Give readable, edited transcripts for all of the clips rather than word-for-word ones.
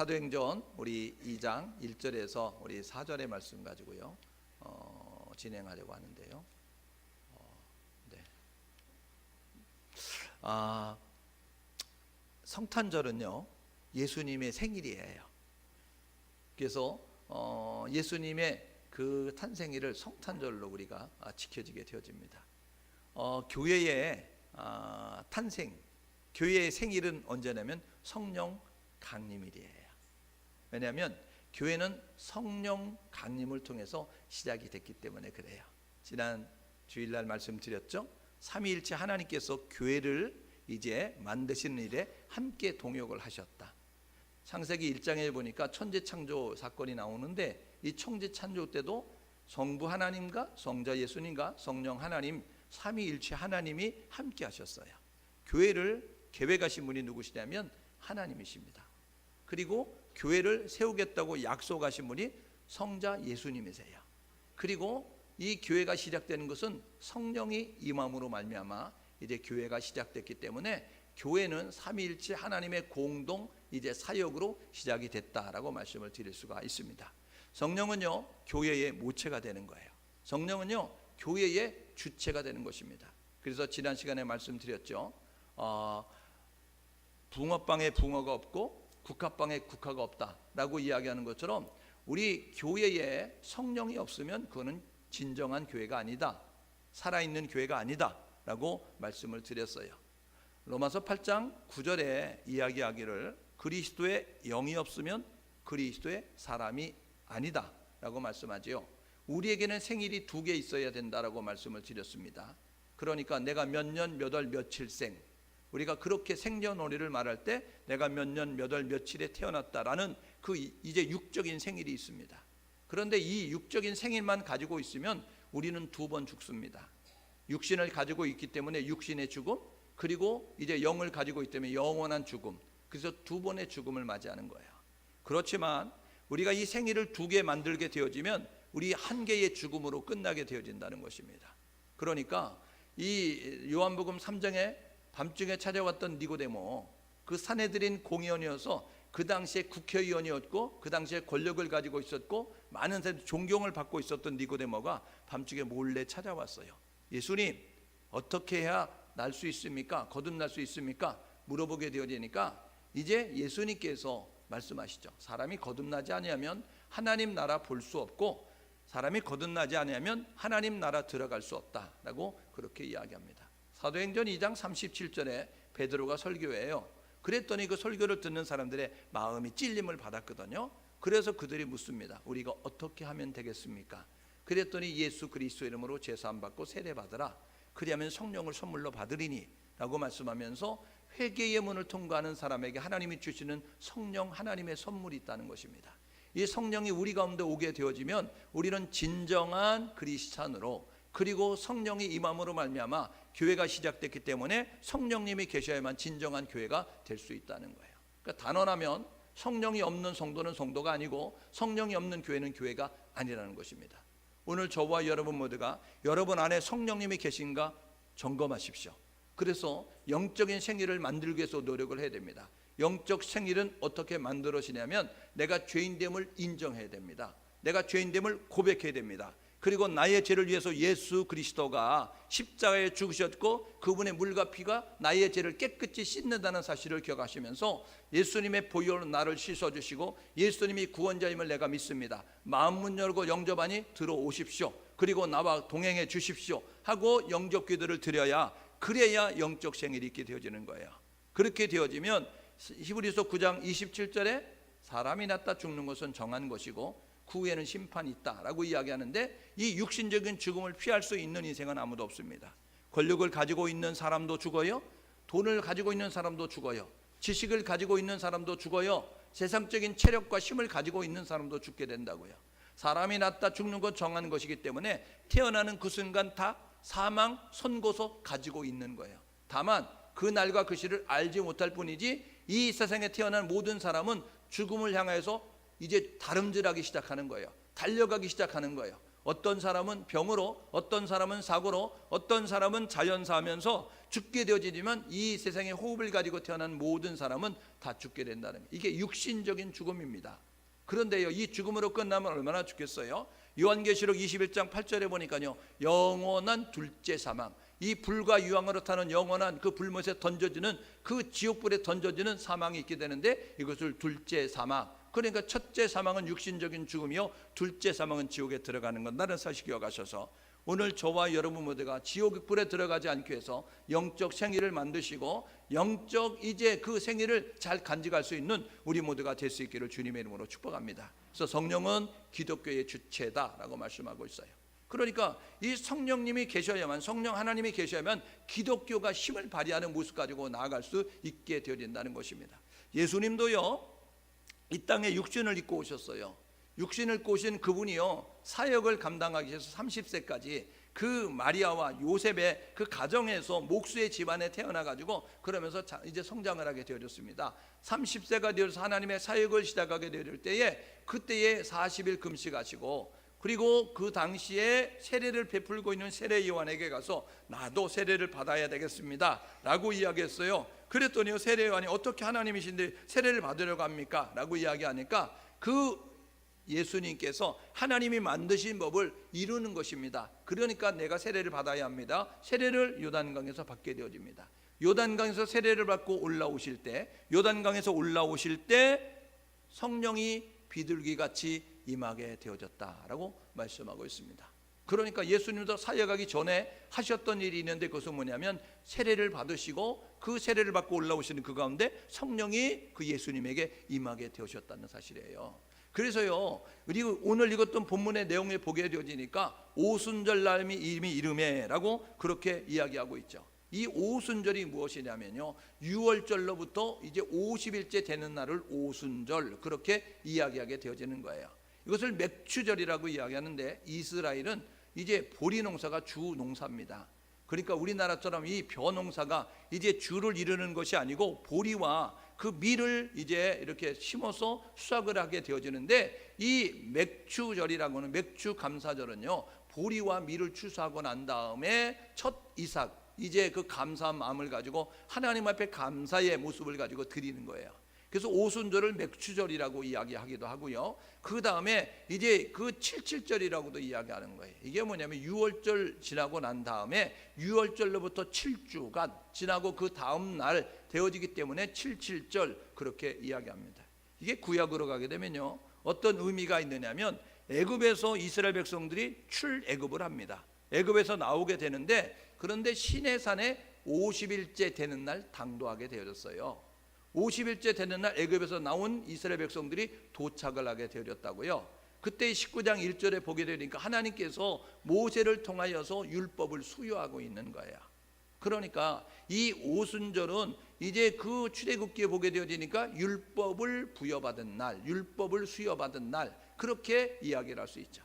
사도행전 우리 2장 1절에서 우리 4절의 말씀 가지고요 진행하려고 하는데요. 네. 성탄절은요 예수님의 생일이에요. 그래서 예수님의 그 탄생일을 성탄절로 우리가 지켜지게 되어집니다. 교회의 탄생, 교회의 생일은 언제냐면 성령 강림일이에요. 왜냐하면 교회는 성령 강림을 통해서 시작이 됐기 때문에 그래요. 지난 주일날 말씀드렸죠. 삼위일체 하나님께서 교회를 이제 만드시는 일에 함께 동역을 하셨다. 창세기 1장에 보니까 천지창조 사건이 나오는데 이 천지창조 때도 성부 하나님과 성자 예수님과 성령 하나님 삼위일체 하나님이 함께 하셨어요. 교회를 계획하신 분이 누구시냐면 하나님이십니다. 그리고 교회를 세우겠다고 약속하신 분이 성자 예수님이세요. 그리고 이 교회가 시작되는 것은 성령이 임함으로 말미암아 이제 교회가 시작됐기 때문에 교회는 삼위일체 하나님의 공동 이제 사역으로 시작이 됐다라고 말씀을 드릴 수가 있습니다. 성령은요 교회의 모체가 되는 거예요. 성령은요 교회의 주체가 되는 것입니다. 그래서 지난 시간에 말씀드렸죠. 붕어빵에 붕어가 없고 국화빵에 국화가 없다라고 이야기하는 것처럼 우리 교회에 성령이 없으면 그거는 진정한 교회가 아니다, 살아있는 교회가 아니다 라고 말씀을 드렸어요. 로마서 8장 9절에 이야기하기를 그리스도의 영이 없으면 그리스도의 사람이 아니다 라고 말씀하지요. 우리에게는 생일이 2개 있어야 된다라고 말씀을 드렸습니다. 그러니까 내가 몇 년 몇 월 며칠생, 우리가 그렇게 생년월일을 말할 때 내가 몇 년 몇 월 며칠에 태어났다라는 그 이제 육적인 생일이 있습니다. 그런데 이 육적인 생일만 가지고 있으면 우리는 2번 죽습니다. 육신을 가지고 있기 때문에 육신의 죽음, 그리고 이제 영을 가지고 있기 때문에 영원한 죽음, 그래서 2번의 죽음을 맞이하는 거예요. 그렇지만 우리가 이 생일을 2개 만들게 되어지면 우리 1개의 죽음으로 끝나게 되어진다는 것입니다. 그러니까 이 요한복음 3장에 밤중에 찾아왔던 니고데모, 그 산헤드린 공의원이어서 그 당시에 국회의원이었고 그 당시에 권력을 가지고 있었고 많은 사람들이 존경을 받고 있었던 니고데모가 밤중에 몰래 찾아왔어요. 예수님, 어떻게 해야 날 수 있습니까? 거듭날 수 있습니까? 물어보게 되어지니까 이제 예수님께서 말씀하시죠. 사람이 거듭나지 아니하면 하나님 나라 볼 수 없고 사람이 거듭나지 아니하면 하나님 나라 들어갈 수 없다라고 그렇게 이야기합니다. 사도행전 2장 37절에 베드로가 설교해요. 그랬더니 그 설교를 듣는 사람들의 마음이 찔림을 받았거든요. 그래서 그들이 묻습니다. 우리가 어떻게 하면 되겠습니까? 그랬더니 예수 그리스도 이름으로 제사함 받고 세례 받으라. 그리하면 성령을 선물로 받으리니 라고 말씀하면서 회개의 문을 통과하는 사람에게 하나님이 주시는 성령, 하나님의 선물이 있다는 것입니다. 이 성령이 우리 가운데 오게 되어지면 우리는 진정한 그리스찬으로, 그리고 성령이 임함으로 말미암아 교회가 시작됐기 때문에 성령님이 계셔야만 진정한 교회가 될 수 있다는 거예요. 그러니까 단언하면 성령이 없는 성도는 성도가 아니고 성령이 없는 교회는 교회가 아니라는 것입니다. 오늘 저와 여러분 모두가 여러분 안에 성령님이 계신가 점검하십시오. 그래서 영적인 생일을 만들기 위해서 노력을 해야 됩니다. 영적 생일은 어떻게 만들어지냐면 내가 죄인됨을 인정해야 됩니다. 내가 죄인됨을 고백해야 됩니다. 그리고 나의 죄를 위해서 예수 그리스도가 십자가에 죽으셨고 그분의 물과 피가 나의 죄를 깨끗이 씻는다는 사실을 기억하시면서 예수님의 보혈로 나를 씻어주시고 예수님이 구원자임을 내가 믿습니다. 마음문 열고 영접하니 들어오십시오. 그리고 나와 동행해 주십시오 하고 영접 기도를 드려야, 그래야 영적 생일이 있게 되어지는 거예요. 그렇게 되어지면 히브리서 9장 27절에 사람이 낳다 죽는 것은 정한 것이고 그 후에는 심판이 있다라고 이야기하는데, 이 육신적인 죽음을 피할 수 있는 인생은 아무도 없습니다. 권력을 가지고 있는 사람도 죽어요. 돈을 가지고 있는 사람도 죽어요. 지식을 가지고 있는 사람도 죽어요. 세상적인 체력과 힘을 가지고 있는 사람도 죽게 된다고요. 사람이 낳다 죽는 것 정한 것이기 때문에 태어나는 그 순간 다 사망 선고서 가지고 있는 거예요. 다만 그 날과 그 시를 알지 못할 뿐이지 이 세상에 태어난 모든 사람은 죽음을 향해서 이제 다름질하기 시작하는 거예요. 달려가기 시작하는 거예요. 어떤 사람은 병으로, 어떤 사람은 사고로, 어떤 사람은 자연사하면서 죽게 되어지지만 이 세상에 호흡을 가지고 태어난 모든 사람은 다 죽게 된다는 거예요. 이게 육신적인 죽음입니다. 그런데요, 이 죽음으로 끝나면 얼마나 좋겠어요? 요한계시록 21장 8절에 보니까요, 영원한 둘째 사망, 이 불과 유황으로 타는 영원한 그 불못에 던져지는, 그 지옥불에 던져지는 사망이 있게 되는데, 이것을 둘째 사망, 그러니까 첫째 사망은 육신적인 죽음이요, 둘째 사망은 지옥에 들어가는 건다는 사실 기억하셔서 오늘 저와 여러분 모두가 지옥불에 들어가지 않기 위해서 영적 생애를 만드시고 영적 이제 그 생애를 잘 간직할 수 있는 우리 모두가 될 수 있기를 주님의 이름으로 축복합니다. 그래서 성령은 기독교의 주체다라고 말씀하고 있어요. 그러니까 이 성령님이 계셔야만, 성령 하나님이 계셔야만 기독교가 힘을 발휘하는 모습 가지고 나아갈 수 있게 되어진다는 것입니다. 예수님도요, 이 땅에 육신을 입고 오셨어요. 육신을 입고 오신 그분이요, 사역을 감당하기 위해서 30세까지 그 마리아와 요셉의 그 가정에서 목수의 집안에 태어나 가지고 그러면서 이제 성장을 하게 되어졌습니다. 30세가 되어서 하나님의 사역을 시작하게 될 때에, 그때에 40일 금식하시고, 그리고 그 당시에 세례를 베풀고 있는 세례 요한에게 가서 나도 세례를 받아야 되겠습니다 라고 이야기했어요. 그랬더니 세례 요한이 어떻게 하나님이신데 세례를 받으려고 합니까? 라고 이야기하니까 그 예수님께서 하나님이 만드신 법을 이루는 것입니다. 그러니까 내가 세례를 받아야 합니다. 세례를 요단강에서 받게 되어집니다. 요단강에서 세례를 받고 올라오실 때, 요단강에서 올라오실 때 성령이 비둘기같이 임하게 되어졌다라고 말씀하고 있습니다. 그러니까 예수님도 사역하기 전에 하셨던 일이 있는데, 그것은 뭐냐면 세례를 받으시고 그 세례를 받고 올라오시는 그 가운데 성령이 그 예수님에게 임하게 되셨다는 사실이에요. 그래서요, 그리고 오늘 읽었던 본문의 내용을 보게 되어지니까 오순절 날이 이름에라고 그렇게 이야기하고 있죠. 이 오순절이 무엇이냐면요, 6월절로부터 이제 50일째 되는 날을 오순절, 그렇게 이야기하게 되어지는 거예요. 이것을 맥추절이라고 이야기하는데, 이스라엘은 이제 보리 농사가 주 농사입니다. 그러니까 우리나라처럼 이 벼 농사가 이제 주를 이루는 것이 아니고 보리와 그 밀을 이제 이렇게 심어서 수확을 하게 되어지는데, 이 맥추절이라고는, 맥추 감사절은요, 보리와 밀을 추수하고 난 다음에 첫 이삭, 이제 그 감사한 마음을 가지고 하나님 앞에 감사의 모습을 가지고 드리는 거예요. 그래서 오순절을 맥추절이라고 이야기하기도 하고요, 그 다음에 이제 그 77절이라고도 이야기하는 거예요. 이게 뭐냐면 6월절 지나고 난 다음에 6월절로부터 7주간 지나고 그 다음 날 되어지기 때문에 77절, 그렇게 이야기합니다. 이게 구약으로 가게 되면요, 어떤 의미가 있느냐면 애굽에서 이스라엘 백성들이 출애굽을 합니다. 애굽에서 나오게 되는데, 그런데 시내산에 50일째 되는 날 당도하게 되어졌어요. 50일째 되는 날 애굽에서 나온 이스라엘 백성들이 도착을 하게 되었다고요. 그때 19장 1절에 보게 되니까 하나님께서 모세를 통하여서 율법을 수여하고 있는 거예요. 그러니까 이 오순절은 이제 그 출애굽기에 보게 되어지니까 율법을 부여받은 날, 율법을 수여받은 날, 그렇게 이야기를 할 수 있죠.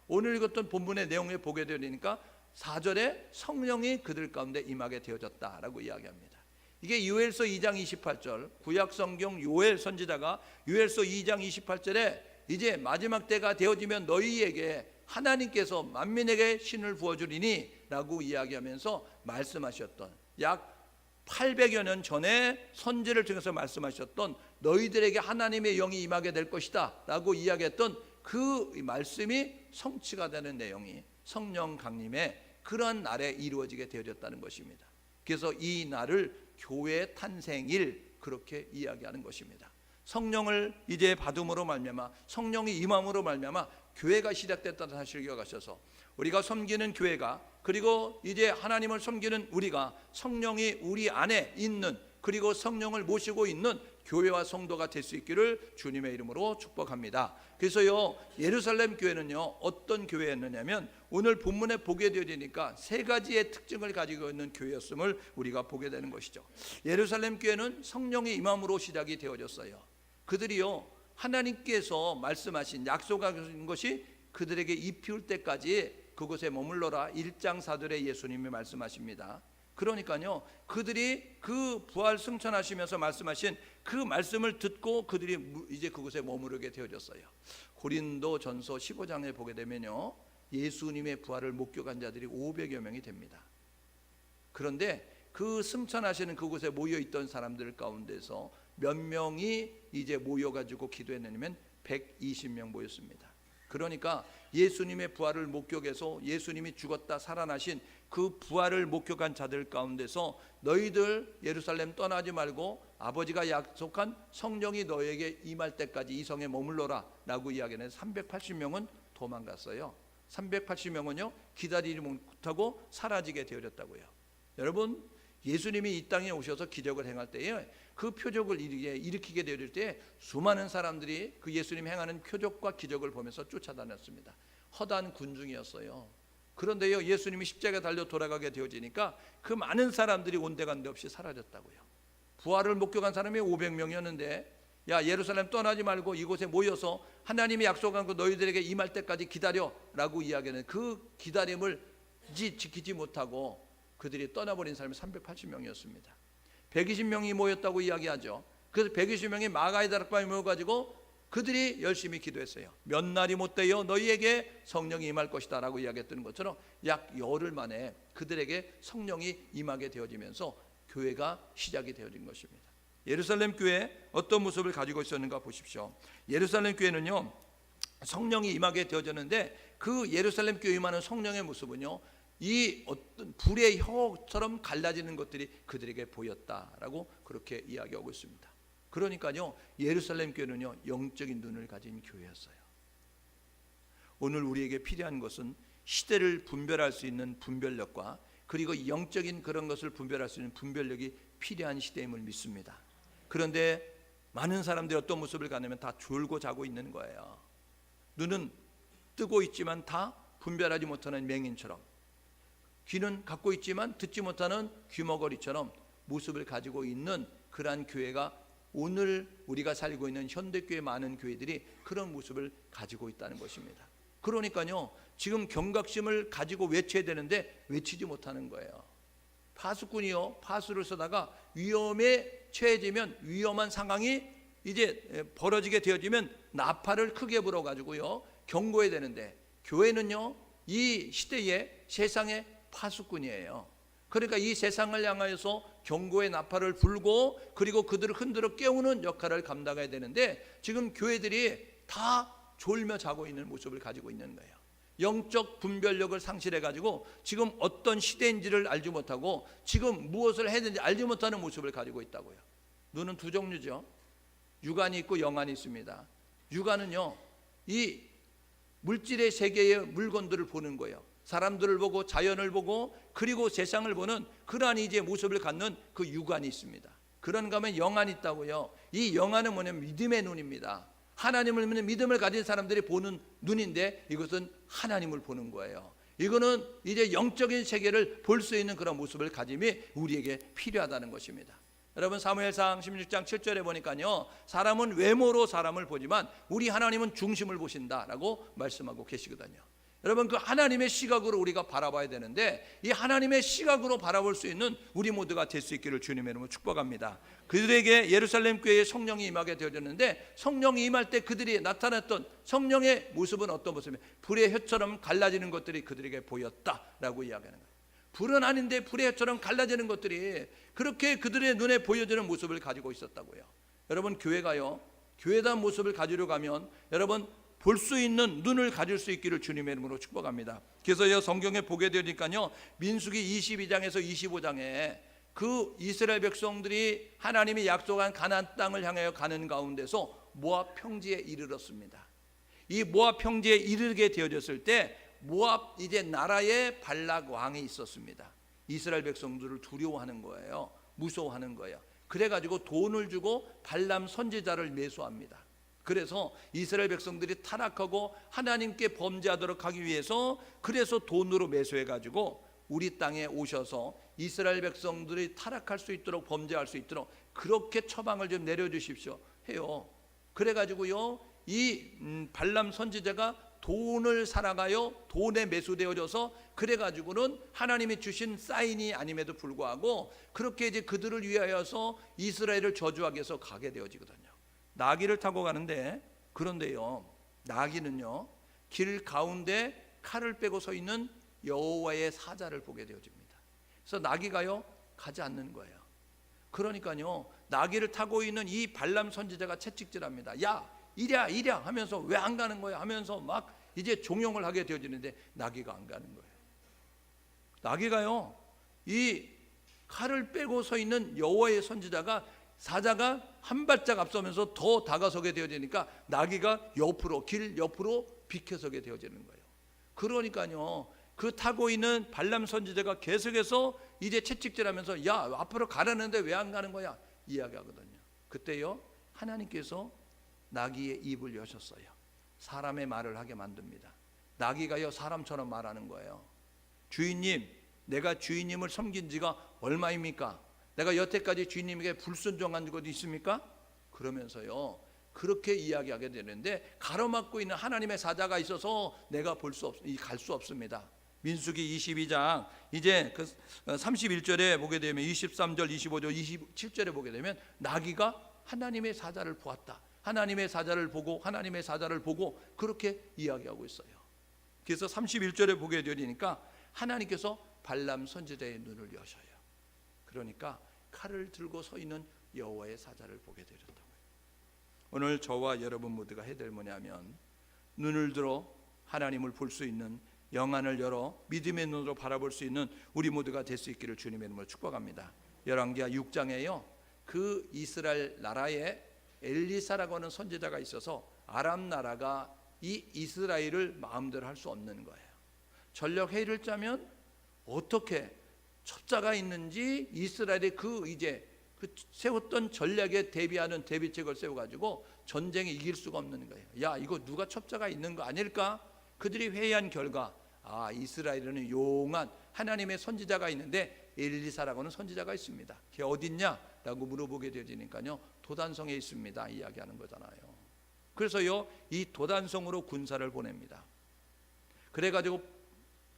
오늘 읽었던 본문의 내용에 보게 되니까 4절에 성령이 그들 가운데 임하게 되어졌다라고 이야기합니다. 이게 요엘서 2장 28절, 구약 성경 요엘 선지자가 요엘서 2장 28절에 이제 마지막 때가 되어지면 너희에게 하나님께서 만민에게 신을 부어주리니 라고 이야기하면서 말씀하셨던, 약 800여 년 전에 선지를 통해서 말씀하셨던 너희들에게 하나님의 영이 임하게 될 것이다 라고 이야기했던 그 말씀이 성취가 되는 내용이 성령 강림의 그러한 날에 이루어지게 되어졌다는 것입니다. 그래서 이 날을 교회 탄생일, 그렇게 이야기하는 것입니다. 성령을 이제 받음으로 말미암아, 성령이 임함으로 말미암아 교회가 시작됐다는 사실을 기억하셔서 우리가 섬기는 교회가, 그리고 이제 하나님을 섬기는 우리가 성령이 우리 안에 있는, 그리고 성령을 모시고 있는 교회와 성도가 될 수 있기를 주님의 이름으로 축복합니다. 그래서요, 예루살렘 교회는요, 어떤 교회였느냐면 오늘 본문에 보게 되어지니까 세 가지의 특징을 가지고 있는 교회였음을 우리가 보게 되는 것이죠. 예루살렘 교회는 성령의 임함으로 시작이 되어졌어요. 그들이요, 하나님께서 말씀하신, 약속하신 것이 그들에게 입히울 때까지 그곳에 머물러라, 1장 4절에 예수님이 말씀하십니다. 그러니까요, 그들이 그 부활 승천하시면서 말씀하신 그 말씀을 듣고 그들이 이제 그곳에 머무르게 되어졌어요. 고린도전서 15장에 보게 되면요, 예수님의 부활을 목격한 자들이 500여 명이 됩니다. 그런데 그 승천하시는 그곳에 모여있던 사람들 가운데서 몇 명이 이제 모여가지고 기도했느냐면 120명 모였습니다. 그러니까 예수님의 부활을 목격해서 예수님이 죽었다 살아나신 그 부활을 목격한 자들 가운데서 너희들 예루살렘 떠나지 말고 아버지가 약속한 성령이 너에게 임할 때까지 이 성에 머물러라 라고 이야기는 380명은 도망갔어요. 380명은요 기다리지 못하고 사라지게 되어졌다고요. 여러분, 예수님이 이 땅에 오셔서 기적을 행할 때에 그 표적을 일으키게 되어질 때 수많은 사람들이 그 예수님 행하는 표적과 기적을 보면서 쫓아다녔습니다. 허다한 군중이었어요. 그런데요 예수님이 십자가에 달려 돌아가게 되어지니까 그 많은 사람들이 온데간데 없이 사라졌다고요. 부활을 목격한 사람이 500명이었는데 야 예루살렘 떠나지 말고 이곳에 모여서 하나님이 약속한 그 너희들에게 임할 때까지 기다려 라고 이야기하는 그 기다림을 지키지 못하고 그들이 떠나버린 사람이 380명이었습니다. 120명이 모였다고 이야기하죠. 그래서 120명이 마가의 다락방에 모여가지고 그들이 열심히 기도했어요. 몇 날이 못되어 너희에게 성령이 임할 것이다 라고 이야기했던 것처럼 약 열흘 만에 그들에게 성령이 임하게 되어지면서 교회가 시작이 되어진 것입니다. 예루살렘 교회 어떤 모습을 가지고 있었는가 보십시오. 예루살렘 교회는요 성령이 임하게 되어졌는데 그 예루살렘 교회 임하는 성령의 모습은요 이 어떤 불의 혀처럼 갈라지는 것들이 그들에게 보였다라고 그렇게 이야기하고 있습니다. 그러니까요 예루살렘 교회는요 영적인 눈을 가진 교회였어요. 오늘 우리에게 필요한 것은 시대를 분별할 수 있는 분별력과 그리고 영적인 그런 것을 분별할 수 있는 분별력이 필요한 시대임을 믿습니다. 그런데 많은 사람들이 어떤 모습을 갖냐면 다 졸고 자고 있는 거예요. 눈은 뜨고 있지만 다 분별하지 못하는 맹인처럼, 귀는 갖고 있지만 듣지 못하는 귀머거리처럼 모습을 가지고 있는 그러한 교회가 오늘 우리가 살고 있는 현대교회 많은 교회들이 그런 모습을 가지고 있다는 것입니다. 그러니까요 지금 경각심을 가지고 외쳐야 되는데 외치지 못하는 거예요. 파수꾼이요 파수를 쏘다가 위험에 처해지면 위험한 상황이 이제 벌어지게 되어지면 나팔을 크게 불어가지고요 경고해야 되는데 교회는요 이 시대에 세상의 파수꾼이에요. 그러니까 이 세상을 향하여서 경고의 나팔을 불고 그리고 그들을 흔들어 깨우는 역할을 감당해야 되는데 지금 교회들이 다 졸며 자고 있는 모습을 가지고 있는 거예요. 영적 분별력을 상실해가지고 지금 어떤 시대인지를 알지 못하고 지금 무엇을 해야 되는지 알지 못하는 모습을 가지고 있다고요. 눈은 두 종류죠. 육안이 있고 영안이 있습니다. 육안은요 이 물질의 세계의 물건들을 보는 거예요. 사람들을 보고 자연을 보고 그리고 세상을 보는 그러한 이제 모습을 갖는 그 육안이 있습니다. 그런가 하면 영안이 있다고요. 이 영안은 뭐냐면 믿음의 눈입니다. 하나님을 믿는 믿음을 가진 사람들이 보는 눈인데 이것은 하나님을 보는 거예요. 이거는 이제 영적인 세계를 볼 수 있는 그런 모습을 가짐이 우리에게 필요하다는 것입니다. 여러분 사무엘상 16장 7절에 보니까요 사람은 외모로 사람을 보지만 우리 하나님은 중심을 보신다라고 말씀하고 계시거든요. 여러분 그 하나님의 시각으로 우리가 바라봐야 되는데 이 하나님의 시각으로 바라볼 수 있는 우리 모두가 될 수 있기를 주님의 이름으로 축복합니다. 그들에게 예루살렘 교회에 성령이 임하게 되어졌는데 성령이 임할 때 그들이 나타났던 성령의 모습은 어떤 모습이냐면 불의 혀처럼 갈라지는 것들이 그들에게 보였다라고 이야기하는 거예요. 불은 아닌데 불의 혀처럼 갈라지는 것들이 그렇게 그들의 눈에 보여지는 모습을 가지고 있었다고요. 여러분 교회가요 교회다운 모습을 가지려 가면 여러분 볼 수 있는 눈을 가질 수 있기를 주님의 이름으로 축복합니다. 그래서 성경에 보게 되니까요 민수기 22장에서 25장에 그 이스라엘 백성들이 하나님이 약속한 가나안 땅을 향하여 가는 가운데서 모압 평지에 이르렀습니다. 이 모압 평지에 이르게 되어졌을 때 모압 이제 나라에 발락 왕이 있었습니다. 이스라엘 백성들을 두려워하는 거예요. 무서워하는 거예요. 그래가지고 돈을 주고 발람 선지자를 매수합니다. 그래서 이스라엘 백성들이 타락하고 하나님께 범죄하도록 하기 위해서 그래서 돈으로 매수해가지고 우리 땅에 오셔서 이스라엘 백성들이 타락할 수 있도록 범죄할 수 있도록 그렇게 처방을 좀 내려주십시오 해요. 그래가지고요 이 발람 선지자가 돈을 살아가요 돈에 매수되어져서 그래가지고는 하나님이 주신 사인이 아님에도 불구하고 그렇게 이제 그들을 위하여서 이스라엘을 저주하기 위해서 가게 되어지거든요. 나귀를 타고 가는데 그런데요 나귀는요 길 가운데 칼을 빼고 서 있는 여호와의 사자를 보게 되어집니다. 그래서 나귀가요 가지 않는 거예요. 그러니까요 나귀를 타고 있는 이 발람 선지자가 채찍질합니다. 야 이랴 하면서 왜 안 가는 거야 하면서 막 이제 종용을 하게 되어지는데 나귀가 안 가는 거예요. 나귀가요 이 칼을 빼고 서 있는 여호와의 선지자가 사자가 한 발짝 앞서면서 더 다가서게 되어지니까 나귀가 옆으로 길 옆으로 비켜서게 되어지는 거예요. 그러니까요 그 타고 있는 발람 선지자가 계속해서 이제 채찍질하면서 야 앞으로 가라는데 왜 안 가는 거야 이야기하거든요. 그때요 하나님께서 나귀의 입을 여셨어요. 사람의 말을 하게 만듭니다. 나귀가요 사람처럼 말하는 거예요. 주인님 내가 주인님을 섬긴 지가 얼마입니까? 내가 여태까지 주인님에게 불순종한 적이 있습니까? 그러면서요 그렇게 이야기하게 되는데 가로막고 있는 하나님의 사자가 있어서 내가 갈 수 없습니다. 민수기 22장 이제 그 31절에 보게 되면 23절 25절 27절에 보게 되면 나귀가 하나님의 사자를 보았다. 하나님의 사자를 보고 하나님의 사자를 보고 그렇게 이야기하고 있어요. 그래서 31절에 보게 되니까 하나님께서 발람 선지자의 눈을 여셔요. 그러니까 칼을 들고 서 있는 여호와의 사자를 보게 되었다고요. 오늘 저와 여러분 모두가 해야 될 뭐냐면 눈을 들어 하나님을 볼 수 있는 영안을 열어 믿음의 눈으로 바라볼 수 있는 우리 모두가 될 수 있기를 주님의 이름으로 축복합니다. 열왕기하 6장에요 그 이스라엘 나라에 엘리사라고 하는 선지자가 있어서 아람 나라가 이 이스라엘을 마음대로 할 수 없는 거예요. 전력 회의를 짜면 어떻게 첩자가 있는지 이스라엘의 그 세웠던 전략에 대비하는 대비책을 세워가지고 전쟁에 이길 수가 없는 거예요. 야 이거 누가 첩자가 있는 거 아닐까? 그들이 회의한 결과 이스라엘에는 용한 하나님의 선지자가 있는데 엘리사라고 하는 선지자가 있습니다. 걔 어딨냐라고 물어보게 되니까요 도단성에 있습니다 이야기하는 거잖아요. 그래서요 이 도단성으로 군사를 보냅니다. 그래가지고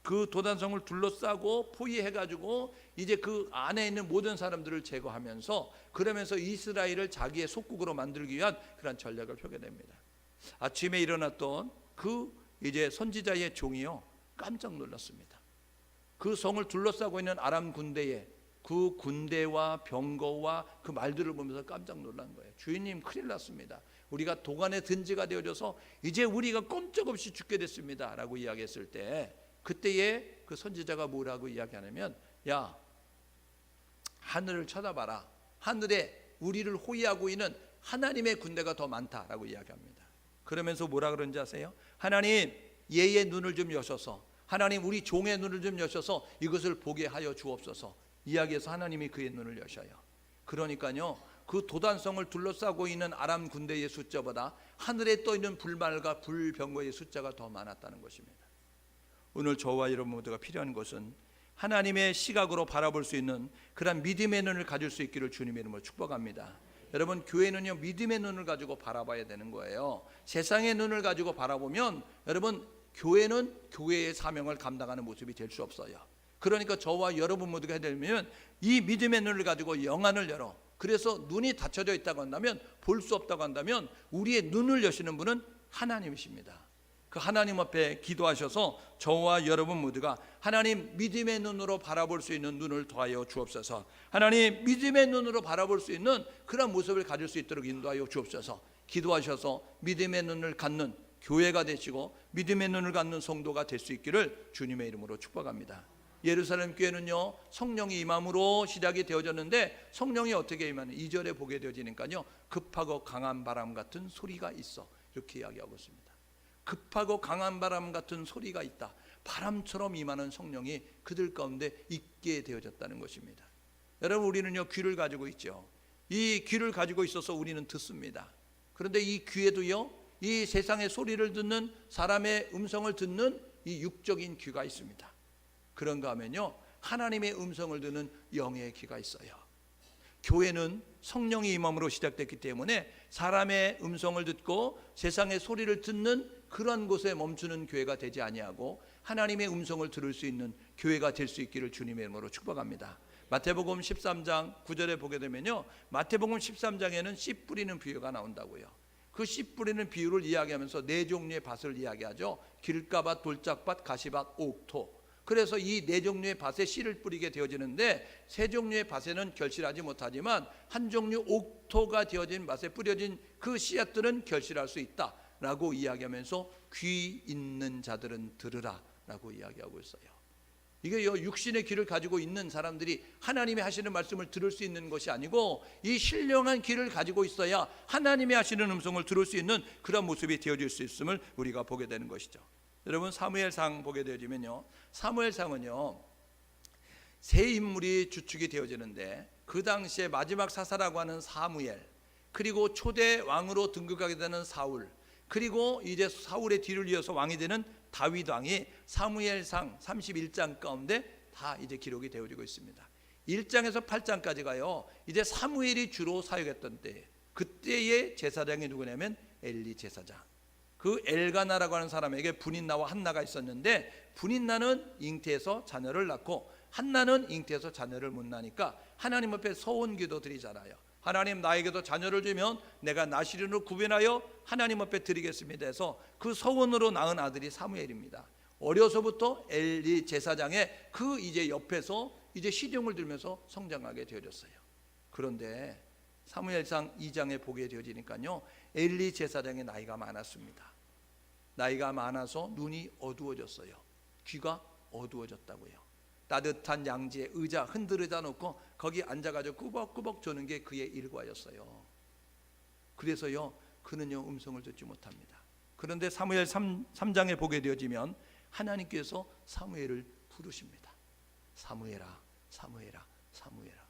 그 도단성을 둘러싸고 포위해가지고 이제 그 안에 있는 모든 사람들을 제거하면서 그러면서 이스라엘을 자기의 속국으로 만들기 위한 그런 전략을 펴게 됩니다. 아침에 일어났던 그 이제 선지자의 종이요 깜짝 놀랐습니다. 그 성을 둘러싸고 있는 아람 군대에 그 군대와 병거와 그 말들을 보면서 깜짝 놀란 거예요. 주인님 큰일 났습니다. 우리가 도간에 든지가 되어져서 이제 우리가 꼼짝없이 죽게 됐습니다 라고 이야기했을 때 그때에 그 선지자가 뭐라고 이야기하냐면 야 하늘을 쳐다봐라. 하늘에 우리를 호위하고 있는 하나님의 군대가 더 많다라고 이야기합니다. 그러면서 뭐라 그런지 아세요? 하나님 얘의 눈을 좀 여셔서 하나님 우리 종의 눈을 좀 여셔서 이것을 보게 하여 주옵소서 이야기해서 하나님이 그의 눈을 여셔요. 그러니까요 그 도단성을 둘러싸고 있는 아람 군대의 숫자보다 하늘에 떠있는 불말과 불병거의 숫자가 더 많았다는 것입니다. 오늘 저와 여러분 모두가 필요한 것은 하나님의 시각으로 바라볼 수 있는 그런 믿음의 눈을 가질 수 있기를 주님의 이름으로 축복합니다. 여러분 교회는요 믿음의 눈을 가지고 바라봐야 되는 거예요. 세상의 눈을 가지고 바라보면 여러분 교회는 교회의 사명을 감당하는 모습이 될 수 없어요. 그러니까 저와 여러분 모두가 해야 되면 이 믿음의 눈을 가지고 영안을 열어 그래서 눈이 닫혀져 있다고 한다면 볼 수 없다고 한다면 우리의 눈을 여시는 분은 하나님이십니다. 그 하나님 앞에 기도하셔서 저와 여러분 모두가 하나님 믿음의 눈으로 바라볼 수 있는 눈을 더하여 주옵소서. 하나님 믿음의 눈으로 바라볼 수 있는 그런 모습을 가질 수 있도록 인도하여 주옵소서. 기도하셔서 믿음의 눈을 갖는 교회가 되시고 믿음의 눈을 갖는 성도가 될 수 있기를 주님의 이름으로 축복합니다. 예루살렘 교회는요 성령이 임함으로 시작이 되어졌는데 성령이 어떻게 임하는 2절에 보게 되어지니까요 급하고 강한 바람 같은 소리가 있어 이렇게 이야기하고 있습니다. 급하고 강한 바람 같은 소리가 있다. 바람처럼 임하는 성령이 그들 가운데 있게 되어졌다는 것입니다. 여러분 우리는요 귀를 가지고 있죠. 이 귀를 가지고 있어서 우리는 듣습니다. 그런데 이 귀에도요 이 세상의 소리를 듣는 사람의 음성을 듣는 이 육적인 귀가 있습니다. 그런가 하면요 하나님의 음성을 듣는 영의 귀가 있어요. 교회는 성령이 임함으로 시작됐기 때문에 사람의 음성을 듣고 세상의 소리를 듣는 그런 곳에 멈추는 교회가 되지 아니하고 하나님의 음성을 들을 수 있는 교회가 될 수 있기를 주님의 이름으로 축복합니다. 마태복음 13장 9절에 보게 되면요 마태복음 13장에는 씨 뿌리는 비유가 나온다고요. 그 씨 뿌리는 비유를 이야기하면서 네 종류의 밭을 이야기하죠. 길가밭, 돌짝밭, 가시밭, 옥토. 그래서 이 네 종류의 밭에 씨를 뿌리게 되어지는데 세 종류의 밭에는 결실하지 못하지만 한 종류 옥토가 되어진 밭에 뿌려진 그 씨앗들은 결실할 수 있다라고 이야기하면서 귀 있는 자들은 들으라라고 이야기하고 있어요. 이게 육신의 귀를 가지고 있는 사람들이 하나님이 하시는 말씀을 들을 수 있는 것이 아니고 이 신령한 귀를 가지고 있어야 하나님이 하시는 음성을 들을 수 있는 그런 모습이 되어질 수 있음을 우리가 보게 되는 것이죠. 여러분 사무엘상 보게 되어지면요, 사무엘상은요 세 인물이 주축이 되어지는데 그 당시에 마지막 사사라고 하는 사무엘, 그리고 초대 왕으로 등극하게 되는 사울, 그리고 이제 사울의 뒤를 이어서 왕이 되는 다윗 왕이 사무엘상 31장 가운데 다 이제 기록이 되어지고 있습니다. 1장에서 8장까지가요 이제 사무엘이 주로 사역했던 때, 그때의 제사장이 누구냐면 엘리 제사장. 그 엘가나라고 하는 사람에게 분인나와 한나가 있었는데 분인나는 잉태해서 자녀를 낳고 한나는 잉태해서 자녀를 못 낳으니까 하나님 앞에 서원 기도 드리잖아요. 하나님 나에게도 자녀를 주면 내가 나시린으로 구별하여 하나님 앞에 드리겠습니다 해서 그 서원으로 낳은 아들이 사무엘입니다. 어려서부터 엘리 제사장의 그 이제 옆에서 이제 시종을 들면서 성장하게 되어졌어요. 그런데 사무엘상 2장에 보게 되어지니까요 엘리 제사장의 나이가 많았습니다. 나이가 많아서 눈이 어두워졌어요. 귀가 어두워졌다고요. 따뜻한 양지에 의자 흔들어다 놓고 거기 앉아가지고 꾸벅꾸벅 조는 게 그의 일과였어요. 그래서요 그는요 음성을 듣지 못합니다. 그런데 사무엘 3장에 보게 되어지면 하나님께서 사무엘을 부르십니다. 사무엘아, 사무엘아, 사무엘아.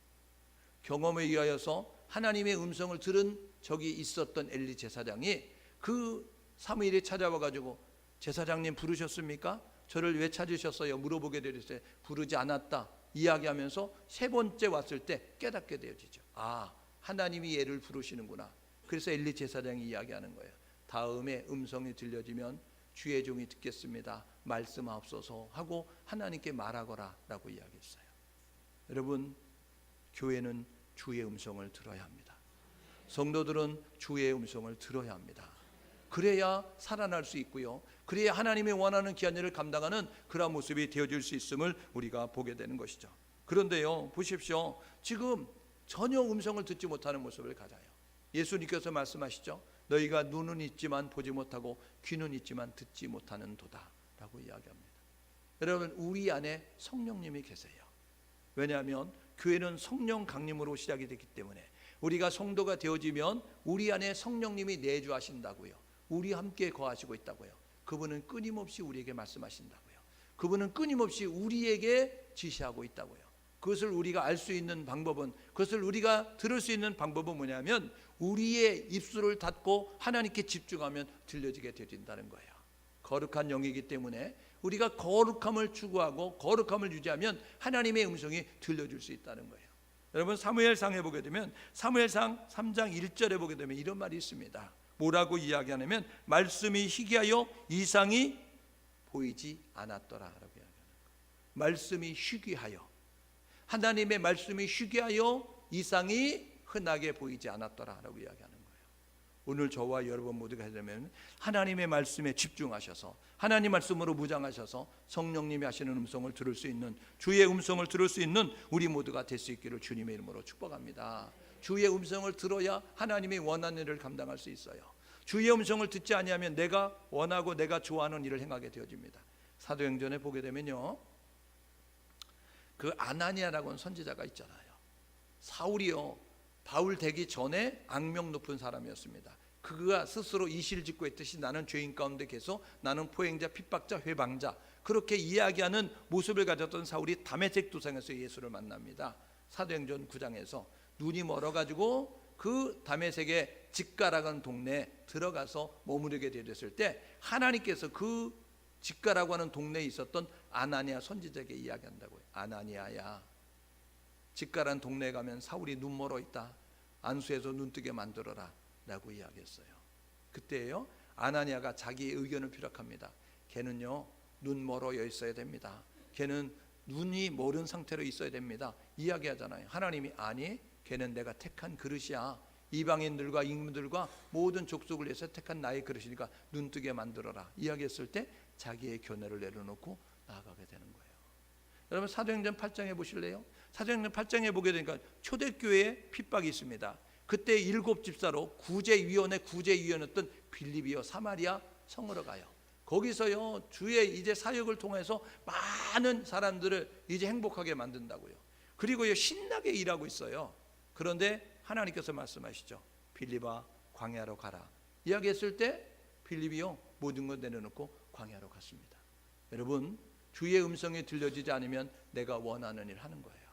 경험에 의하여서 하나님의 음성을 들은 적이 있었던 엘리 제사장이 그 사무엘이 찾아와 가지고 제사장님 부르셨습니까? 저를 왜 찾으셨어요? 물어보게 되었어요. 부르지 않았다 이야기하면서 세 번째 왔을 때 깨닫게 되어지죠. 아, 하나님이 얘를 부르시는구나. 그래서 엘리 제사장이 이야기하는 거예요. 다음에 음성이 들려지면 주의 종이 듣겠습니다. 말씀하옵소서 하고 하나님께 말하거라 라고 이야기했어요. 여러분, 교회는 주의 음성을 들어야 합니다. 성도들은 주의 음성을 들어야 합니다. 그래야 살아날 수 있고요, 그래야 하나님이 원하는 귀한 일을 감당하는 그런 모습이 되어질 수 있음을 우리가 보게 되는 것이죠. 그런데요 보십시오, 지금 전혀 음성을 듣지 못하는 모습을 가져요. 예수님께서 말씀하시죠. 너희가 눈은 있지만 보지 못하고 귀는 있지만 듣지 못하는 도다 라고 이야기합니다. 여러분, 우리 안에 성령님이 계세요. 왜냐하면 교회는 성령 강림으로 시작이 됐기 때문에 우리가 성도가 되어지면 우리 안에 성령님이 내주하신다고요. 우리 함께 거하시고 있다고요. 그분은 끊임없이 우리에게 말씀하신다고요. 그분은 끊임없이 우리에게 지시하고 있다고요. 그것을 우리가 알 수 있는 방법은, 그것을 우리가 들을 수 있는 방법은 뭐냐면 우리의 입술을 닫고 하나님께 집중하면 들려지게 되어진다는 거예요. 거룩한 영이기 때문에 우리가 거룩함을 추구하고 거룩함을 유지하면 하나님의 음성이 들려줄 수 있다는 거예요. 여러분, 사무엘상에 보게 되면 사무엘상 3장 1절에 보게 되면 이런 말이 있습니다. 뭐라고 이야기하냐면 말씀이 희귀하여 이상이 보이지 않았더라라고 이야기하는 거예요. 말씀이 희귀하여, 하나님의 말씀이 희귀하여 이상이 흔하게 보이지 않았더라라고 이야기하는 거예요. 오늘 저와 여러분 모두가 하려면 하나님의 말씀에 집중하셔서 하나님 말씀으로 무장하셔서 성령님이 하시는 음성을 들을 수 있는, 주의 음성을 들을 수 있는 우리 모두가 될 수 있기를 주님의 이름으로 축복합니다. 주의 음성을 들어야 하나님이 원하는 일을 감당할 수 있어요. 주의 음성을 듣지 아니하면 내가 원하고 내가 좋아하는 일을 행하게 되어집니다. 사도행전에 보게 되면요, 그 아나니아라고 하는 선지자가 있잖아요. 사울이요, 바울 되기 전에 악명 높은 사람이었습니다. 그가 스스로 이실직고 했듯이 나는 죄인 가운데 계속 나는 포행자, 핍박자, 회방자, 그렇게 이야기하는 모습을 가졌던 사울이 다메섹 도상에서 예수를 만납니다. 사도행전 9장에서 눈이 멀어가지고 그 다메섹의 직가라고 하는 동네에 들어가서 머무르게 되었을 때 하나님께서 그 직가라고 하는 동네에 있었던 아나니아 선지자에게 이야기한다고요. 아나니아야, 직가라는 동네에 가면 사울이 눈 멀어 있다. 안수해서 눈뜨게 만들어라 라고 이야기했어요. 그때요 아나니아가 자기의 의견을 피력합니다. 걔는요 눈 멀어 있어야 됩니다. 걔는 눈이 멀은 상태로 있어야 됩니다. 이야기하잖아요. 하나님이 아니, 걔는 내가 택한 그릇이야. 이방인들과 임금들과 모든 족속을 위해서 택한 나의 그릇이니까 눈뜨게 만들어라 이야기했을 때 자기의 견해를 내려놓고 나아가게 되는 거예요. 여러분 사도행전 8장에 보실래요? 사도행전 8장에 보게 되니까 초대교회에 핍박이 있습니다. 그때 7집사로 구제위원이었던 빌립이요 사마리아 성으로 가요. 거기서요 주의 이제 사역을 통해서 많은 사람들을 이제 행복하게 만든다고요. 그리고요 신나게 일하고 있어요. 그런데 하나님께서 말씀하시죠. 빌립아 광야로 가라 이야기했을 때 빌립이요 모든 것 내려놓고 광야로 갔습니다. 여러분 주의 음성이 들려지지 않으면 내가 원하는 일 하는 거예요.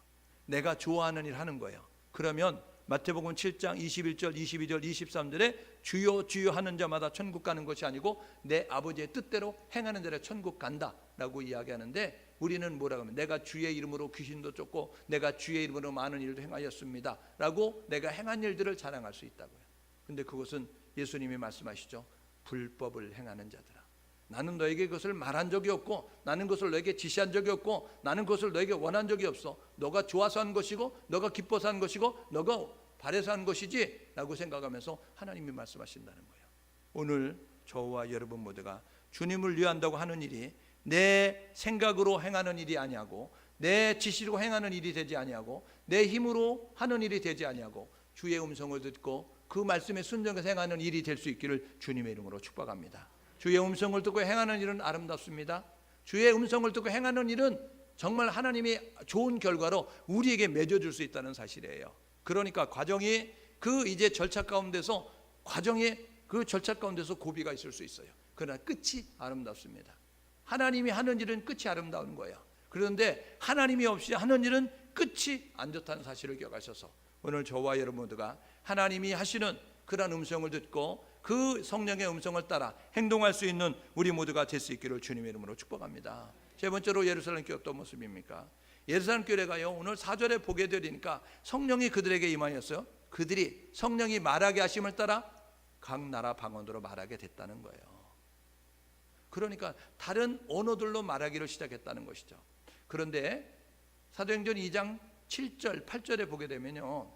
내가 좋아하는 일 하는 거예요. 그러면 마태복음 7장 21절 22절 23절에 주여 주여 하는 자마다 천국 가는 것이 아니고 내 아버지의 뜻대로 행하는 자라 천국 간다 라고 이야기하는데, 우리는 뭐라고 하면 내가 주의 이름으로 귀신도 쫓고 내가 주의 이름으로 많은 일도 행하였습니다 라고 내가 행한 일들을 자랑할 수 있다고요. 근데 그것은 예수님이 말씀하시죠. 불법을 행하는 자들아, 나는 너에게 그것을 말한 적이 없고 나는 그것을 너에게 지시한 적이 없고 나는 그것을 너에게 원한 적이 없어. 너가 좋아서 한 것이고 너가 기뻐서 한 것이고 너가 바래서 한 것이지 라고 생각하면서 하나님이 말씀하신다는 거예요. 오늘 저와 여러분 모두가 주님을 위한다고 하는 일이 내 생각으로 행하는 일이 아니하고 내 지시로 행하는 일이 되지 아니하고 내 힘으로 하는 일이 되지 아니하고 주의 음성을 듣고 그 말씀에 순종해서 행하는 일이 될 수 있기를 주님의 이름으로 축복합니다. 주의 음성을 듣고 행하는 일은 아름답습니다. 주의 음성을 듣고 행하는 일은 정말 하나님이 좋은 결과로 우리에게 맺어줄 수 있다는 사실이에요. 그러니까 과정이 그 이제 절차 가운데서 고비가 있을 수 있어요. 그러나 끝이 아름답습니다. 하나님이 하는 일은 끝이 아름다운 거예요. 그런데 하나님이 없이 하는 일은 끝이 안 좋다는 사실을 기억하셔서 오늘 저와 여러분 모두가 하나님이 하시는 그런 음성을 듣고 그 성령의 음성을 따라 행동할 수 있는 우리 모두가 될 수 있기를 주님의 이름으로 축복합니다. 세 번째로 예루살렘 교회 어떤 모습입니까? 예루살렘 교회가요 오늘 4절에 보게 되니까 성령이 그들에게 임하였어요. 그들이 성령이 말하게 하심을 따라 각 나라 방언으로 말하게 됐다는 거예요. 그러니까 다른 언어들로 말하기를 시작했다는 것이죠. 그런데 사도행전 2장 7절 8절에 보게 되면요,